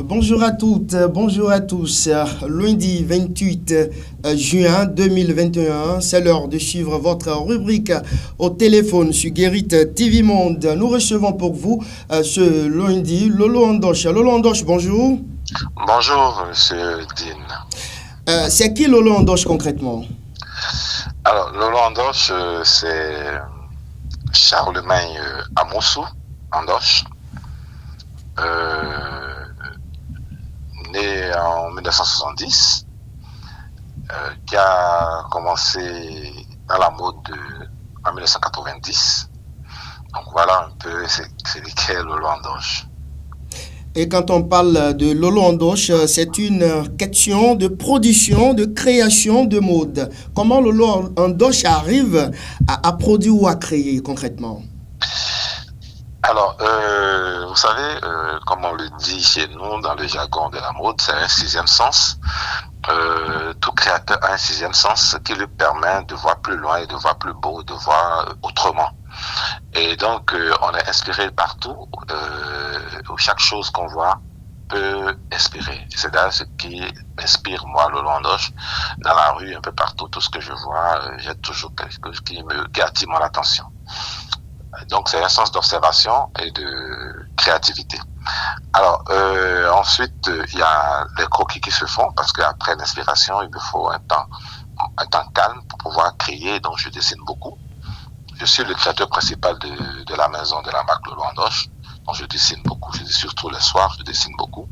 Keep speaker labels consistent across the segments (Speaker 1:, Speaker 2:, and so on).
Speaker 1: Bonjour à toutes, bonjour à tous. Lundi 28 juin 2021, c'est l'heure de suivre votre rubrique au téléphone sur Guérit TV Monde. Nous recevons pour vous ce lundi Lolo Andoche. Lolo Andoche, bonjour.
Speaker 2: Bonjour, Monsieur Dean.
Speaker 1: C'est qui Lolo Andoche concrètement?
Speaker 2: Alors, Lolo Andoche, c'est Charlemagne Amoussou Andoche, né en 1970, qui a commencé dans la mode en 1990. Donc voilà un peu c'est lequel Lolo Andoche.
Speaker 1: Et quand on parle de Lolo Andoche, c'est une question de production, de création de mode. Comment Lolo Andoche arrive à produire ou à créer concrètement?
Speaker 2: Alors, vous savez, comme on le dit chez nous dans le jargon de la mode, c'est un sixième sens. Tout créateur a un sixième sens qui lui permet de voir plus loin et de voir plus beau, de voir autrement. Et donc, on est inspiré partout. Chaque chose qu'on voit peut inspirer. C'est d'ailleurs ce qui m'inspire, moi, Lolo Andoche, dans la rue, un peu partout, tout ce que je vois, j'ai toujours quelque chose qui attire mon attention. Donc, c'est un sens d'observation et de créativité. Alors, ensuite, il y a les croquis qui se font, parce qu'après l'inspiration, il me faut un temps calme pour pouvoir créer, donc je dessine beaucoup. Je suis le créateur principal de la maison de la marque Lolo Andoche. Donc je dessine beaucoup, surtout le soir, je dessine beaucoup.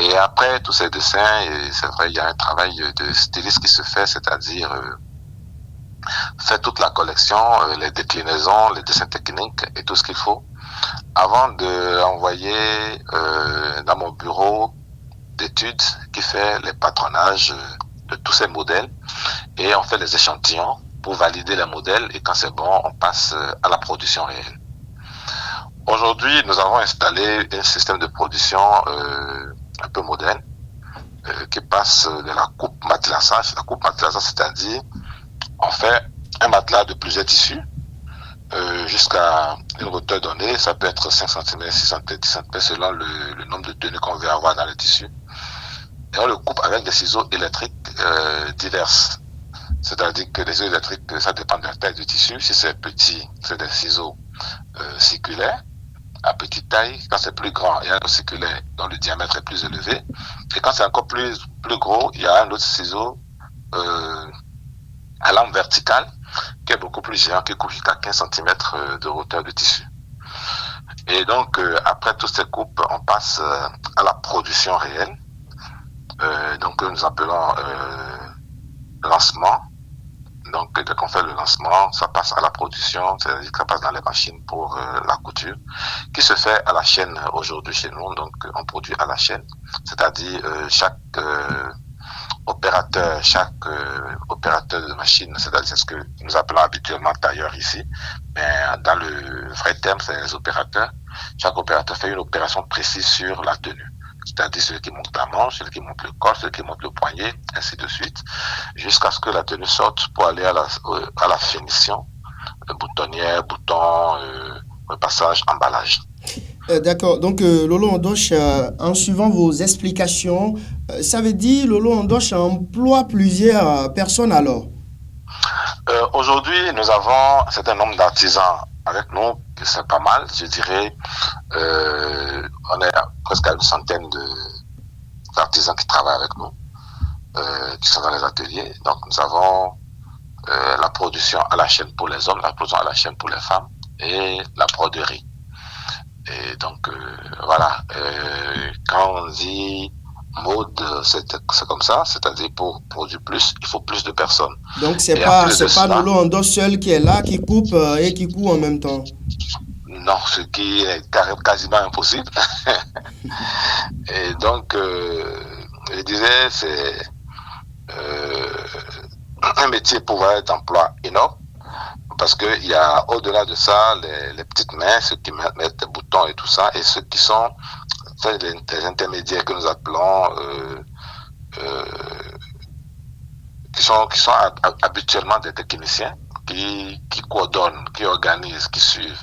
Speaker 2: Et après tous ces dessins, c'est vrai, il y a un travail de styliste qui se fait, c'est-à-dire faire toute la collection, les déclinaisons, les dessins techniques et tout ce qu'il faut, avant de l'envoyer dans mon bureau d'études qui fait les patronages de tous ces modèles. Et on fait les échantillons pour valider les modèles, et quand c'est bon, on passe à la production réelle. Aujourd'hui, nous avons installé un système de production un peu moderne qui passe de la coupe matelassage. La coupe matelassage, c'est-à-dire on fait un matelas de plusieurs tissus jusqu'à une hauteur donnée. Ça peut être 5 cm, 6 cm, 10 cm selon le nombre de tenues qu'on veut avoir dans le tissu. Et on le coupe avec des ciseaux électriques diverses. C'est-à-dire que les ciseaux électriques, ça dépend de la taille du tissu. Si c'est petit, c'est des ciseaux circulaires à petite taille. Quand c'est plus grand, il y a un circulaire dont le diamètre est plus élevé. Et quand c'est encore plus gros, il y a un autre ciseau à lame verticale qui est beaucoup plus géant, qui coupe jusqu'à 15 cm de hauteur de tissu. Et donc, après toutes ces coupes, on passe à la production réelle. Donc, nous appelons lancement. Donc, dès qu'on fait le lancement, ça passe à la production, c'est-à-dire que ça passe dans les machines pour la couture, qui se fait à la chaîne aujourd'hui chez nous. Donc, on produit à la chaîne, c'est-à-dire chaque opérateur de machine, c'est ce que nous appelons habituellement tailleur ici, mais dans le vrai terme, c'est les opérateurs. Chaque opérateur fait une opération précise sur la tenue. C'est-à-dire celui qui monte la manche, celui qui monte le col, celui qui monte le poignet, ainsi de suite, jusqu'à ce que la tenue sorte pour aller à la finition, boutonnière, bouton, repassage, emballage.
Speaker 1: D'accord, donc Lolo Andoche, en suivant vos explications, ça veut dire Lolo Andoche emploie plusieurs personnes alors?
Speaker 2: Aujourd'hui, nous avons un certain nombre d'artisans avec nous, c'est pas mal, je dirais. On est presque à une centaine d'artisans qui travaillent avec nous, qui sont dans les ateliers. Donc nous avons la production à la chaîne pour les hommes, la production à la chaîne pour les femmes et la broderie. Et donc voilà, quand on dit mode, c'est comme ça, c'est-à-dire pour produire plus, il faut plus de personnes.
Speaker 1: Donc c'est pas Lolo Andoche seul qui est là, qui coupe et qui coud en même temps.
Speaker 2: Non, ce qui est quasiment impossible. Et donc, je disais, c'est un métier pouvoir d'emploi énorme, parce qu'il y a au-delà de ça les petites mains, ceux qui mettent des boutons et tout ça, et ceux qui sont les intermédiaires que nous appelons qui sont habituellement des techniciens qui coordonnent, qui organisent, qui suivent.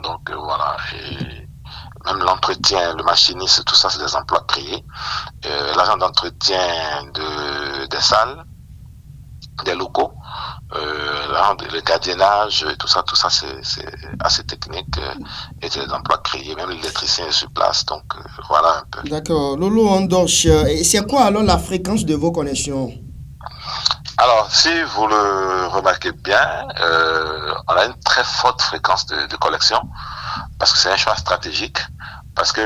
Speaker 2: Donc voilà. Et même l'entretien, le machiniste, tout ça, c'est des emplois créés. L'agent d'entretien des salles, des locaux, le gardiennage, tout ça, c'est assez technique et c'est des emplois créés. Même l'électricien est sur place, donc voilà un peu.
Speaker 1: D'accord. Lolo Andoche, et c'est quoi alors la fréquence de vos connexions?
Speaker 2: Alors, si vous le remarquez bien, on a une très forte fréquence de connexion parce que c'est un choix stratégique. Parce que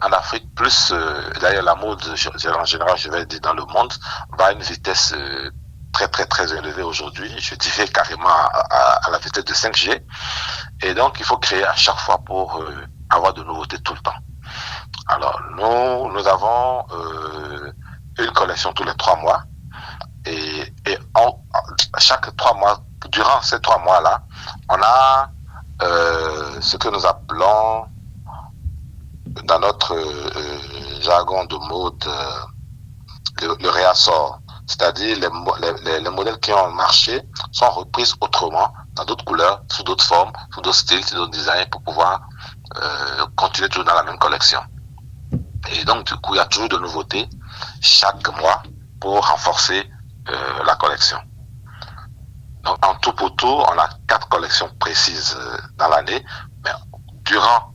Speaker 2: en Afrique, plus d'ailleurs la mode en général, je vais dire dans le monde, va à une vitesse très très très élevée aujourd'hui. Je dirais carrément à la vitesse de 5G. Et donc, il faut créer à chaque fois pour avoir de nouveautés tout le temps. Alors, nous avons une collection tous les 3 mois. Et chaque 3 mois, durant ces 3 mois-là, on a ce que nous appelons dans notre jargon de mode le réassort. C'est-à-dire les modèles qui ont marché sont repris autrement, dans d'autres couleurs, sous d'autres formes, sous d'autres styles, sous d'autres designs, pour pouvoir continuer toujours dans la même collection. Et donc, du coup, il y a toujours de nouveautés chaque mois pour renforcer la collection. Donc, en tout pour tout, on a 4 collections précises dans l'année, mais durant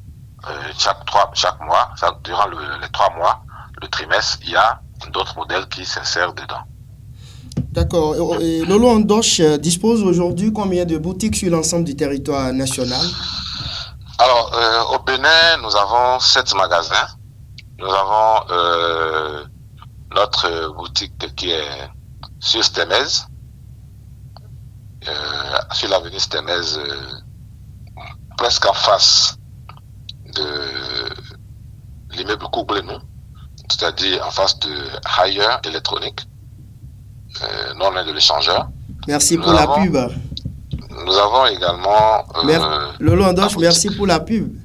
Speaker 2: chaque mois, durant les 3 mois, le trimestre, il y a d'autres modèles qui s'insèrent dedans.
Speaker 1: D'accord. Et Lolo Andoche dispose aujourd'hui combien de boutiques sur l'ensemble du territoire national?
Speaker 2: Alors, au Bénin, nous avons 7 magasins. Nous avons notre boutique qui est sur Stémez, sur l'avenue Stémez, presque en face de l'immeuble Kouglenou, c'est-à-dire en face de Higher Electronic, non loin de l'échangeur.
Speaker 1: Merci pour la pub.
Speaker 2: Nous avons également...
Speaker 1: Lolo Andoche, merci pour la pub.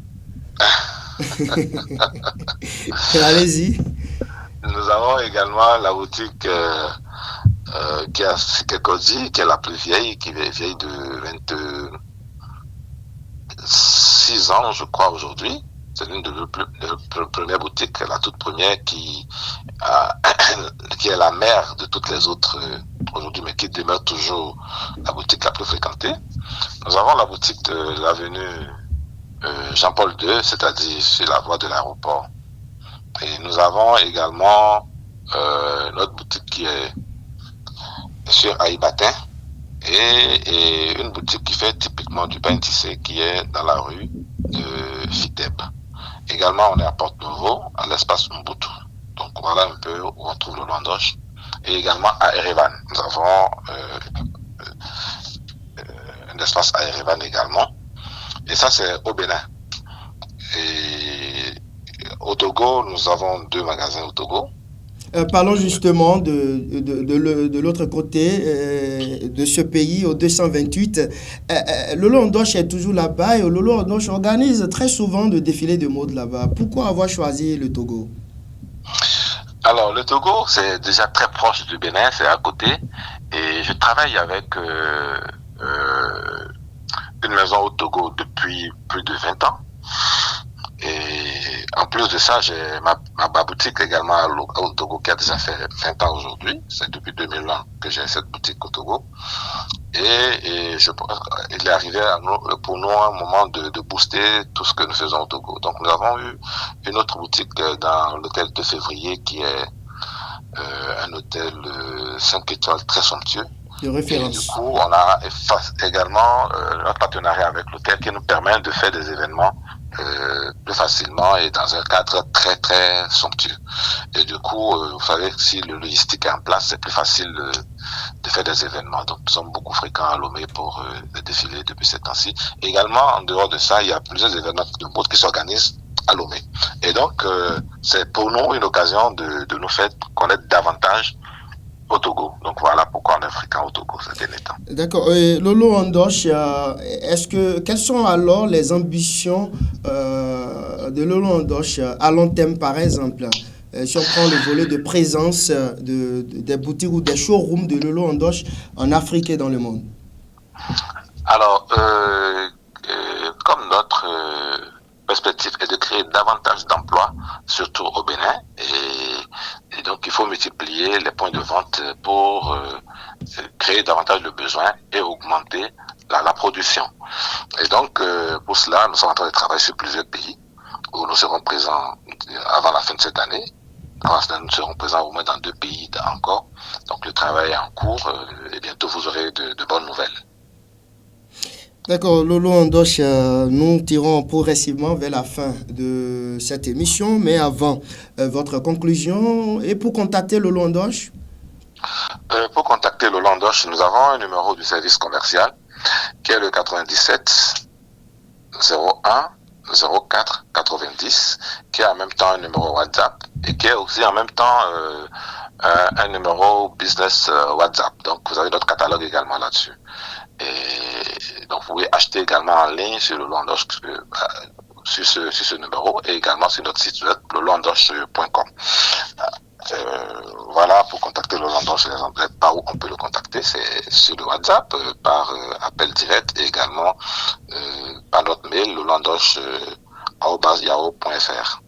Speaker 1: Allez-y.
Speaker 2: Nous avons également la boutique qui a Sikekodi, qui est la plus vieille, qui est vieille de 26 ans, je crois, aujourd'hui. C'est l'une des premières boutiques, la toute première qui est la mère de toutes les autres aujourd'hui, mais qui demeure toujours la boutique la plus fréquentée. Nous avons la boutique de l'avenue Jean-Paul II, c'est-à-dire sur la voie de l'aéroport. Et nous avons également notre boutique qui est sur Aïbatin et une boutique qui fait typiquement du pain tissé qui est dans la rue de Fiteb. Également, on est à Porte-Nouveau, à l'espace Mbutu. Donc voilà un peu où on trouve le Landoche. Et également à Erevan. Nous avons un espace à Erevan également. Et ça, c'est au Bénin. Et au Togo, nous avons 2 magasins au Togo.
Speaker 1: Parlons justement de l'autre côté de ce pays, au 228. Lolo Andoche est toujours là-bas et Lolo Andoche organise très souvent de défilés de mode là-bas. Pourquoi avoir choisi le Togo?
Speaker 2: Alors, le Togo, c'est déjà très proche du Bénin, c'est à côté. Et je travaille avec une maison au Togo depuis plus de 20 ans. Et en plus de ça, j'ai ma boutique également au Togo qui a déjà fait 20 ans aujourd'hui. C'est depuis 2001 que j'ai cette boutique au Togo. Et il est arrivé pour nous un moment de booster tout ce que nous faisons au Togo. Donc nous avons eu une autre boutique dans l'hôtel de février qui est un hôtel 5 étoiles très somptueux.
Speaker 1: De référence.
Speaker 2: Et du coup, on a également notre partenariat avec l'hôtel qui nous permet de faire des événements plus facilement et dans un cadre très très somptueux. Et du coup, vous savez que si le logistique est en place, c'est plus facile de faire des événements. Donc nous sommes beaucoup fréquents à Lomé pour les défilés depuis ces temps-ci. Également, en dehors de ça, il y a plusieurs événements de mode qui s'organisent à Lomé. Et donc, c'est pour nous une occasion de nous faire connaître davantage au Togo. Donc voilà pourquoi on est fréquent au Togo ces derniers temps.
Speaker 1: D'accord. Lolo Andoche, quelles sont alors les ambitions de Lolo Andoche à long terme, par exemple, si on prend le volet de présence des boutiques ou des showrooms de Lolo Andoche en Afrique et dans le monde?
Speaker 2: Alors, comme notre perspective est de créer davantage d'emplois, surtout au Bénin. Et donc, il faut multiplier les points de vente pour créer davantage de besoins et augmenter la production. Et donc, pour cela, nous sommes en train de travailler sur plusieurs pays où nous serons présents avant la fin de cette année. Nous serons présents au moins dans 2 pays encore. Donc, le travail est en cours et bientôt vous aurez de bonnes nouvelles.
Speaker 1: D'accord, Lolo Ndoche, nous tirons progressivement vers la fin de cette émission, mais avant votre conclusion, et pour contacter Lolo Ndoche?
Speaker 2: Pour contacter Lolo Ndoche, nous avons un numéro du service commercial qui est le 97 01 04 90, qui est en même temps un numéro WhatsApp et qui est aussi en même temps un numéro business WhatsApp. Donc, vous avez notre catalogue également là-dessus. Et donc, vous pouvez acheter également en ligne sur Lolo Ndoche, sur ce numéro, et également sur notre site web, lolondoche.com. Voilà, pour contacter Lolo Ndoche, par où on peut le contacter, c'est sur le WhatsApp, par appel direct, et également par notre mail, lolondoche@yahoo.fr.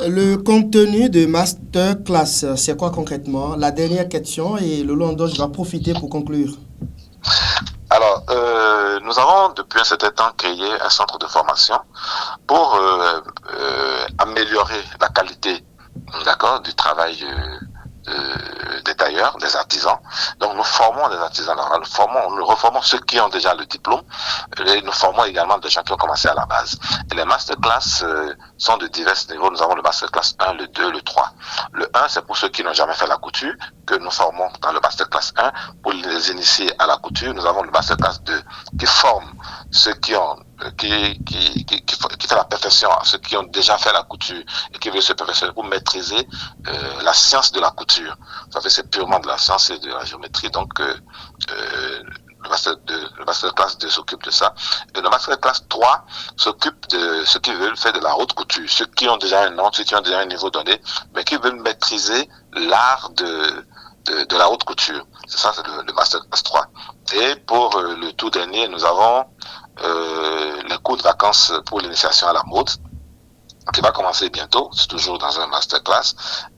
Speaker 1: Le contenu de masterclass, c'est quoi concrètement? La dernière question, et Lolo Ndoche va profiter pour conclure.
Speaker 2: Alors, nous avons depuis un certain temps créé un centre de formation pour améliorer la qualité, d'accord, du travail des tailleurs, des artisans. Donc, nous formons des artisans, nous reformons ceux qui ont déjà le diplôme, et nous formons également des gens qui ont commencé à la base. Et les masterclass sont de divers niveaux. Nous avons le masterclass 1, le 2, le 3. Le 1, c'est pour ceux qui n'ont jamais fait la couture, que nous formons dans le masterclass 1 pour les initier à la couture. Nous avons le masterclass 2 qui forme ceux qui ont qui fait la perfection à ceux qui ont déjà fait la couture et qui veulent se perfectionner pour maîtriser la science de la couture. Ça fait, c'est purement de la science et de la géométrie. Donc, le masterclass 2 s'occupe de ça. Et le masterclass 3 s'occupe de ceux qui veulent faire de la haute couture, ceux qui ont déjà un nom, ceux qui ont déjà un niveau donné, mais qui veulent maîtriser l'art de la haute couture. C'est ça, c'est le masterclass 3. Et pour le tout dernier, nous avons les cours de vacances pour l'initiation à la mode, qui va commencer bientôt. C'est toujours dans un masterclass.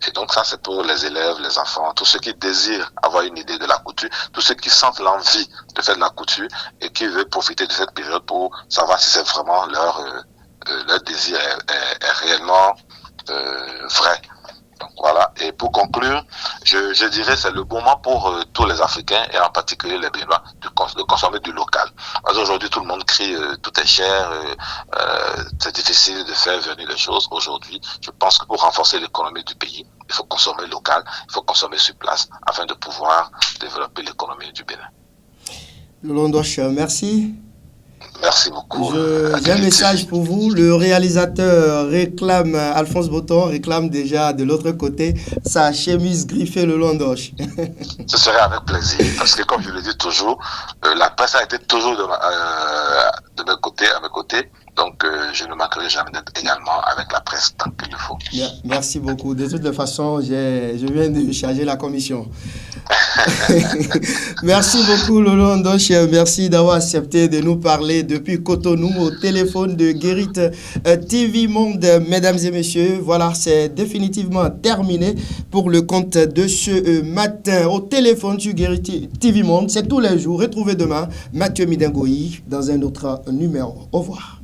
Speaker 2: Et donc ça, c'est pour les élèves, les enfants, tous ceux qui désirent avoir une idée de la couture, tous ceux qui sentent l'envie de faire de la couture et qui veulent profiter de cette période pour savoir si c'est vraiment leur désir est réellement vrai. Donc voilà, et pour conclure, je dirais c'est le bon moment pour tous les Africains et en particulier les Béninois de consommer du local. Parce qu'aujourd'hui tout le monde crie tout est cher, c'est difficile de faire venir les choses. Aujourd'hui, je pense que pour renforcer l'économie du pays, il faut consommer local, il faut consommer sur place afin de pouvoir développer l'économie du Bénin.
Speaker 1: Lolo Ndoche, merci.
Speaker 2: Merci beaucoup.
Speaker 1: J'ai un message pour vous. Le réalisateur réclame, Alphonse Botton réclame déjà de l'autre côté sa chemise griffée Lolo Ndoche.
Speaker 2: Ce serait avec plaisir, parce que comme je le dis toujours, la presse a été toujours de mes côtés. Donc, je ne manquerai jamais d'être également avec la presse tant qu'il le faut.
Speaker 1: Bien, merci beaucoup. De toute façon, je viens de charger la commission. Merci beaucoup, Lolo Ndoche. Merci d'avoir accepté de nous parler depuis Cotonou au téléphone de Guérit TV Monde. Mesdames et messieurs, voilà, c'est définitivement terminé pour le compte de ce matin au téléphone sur Guérit TV Monde. C'est tous les jours. Retrouvez demain Mathieu Midengoï dans un autre numéro. Au revoir.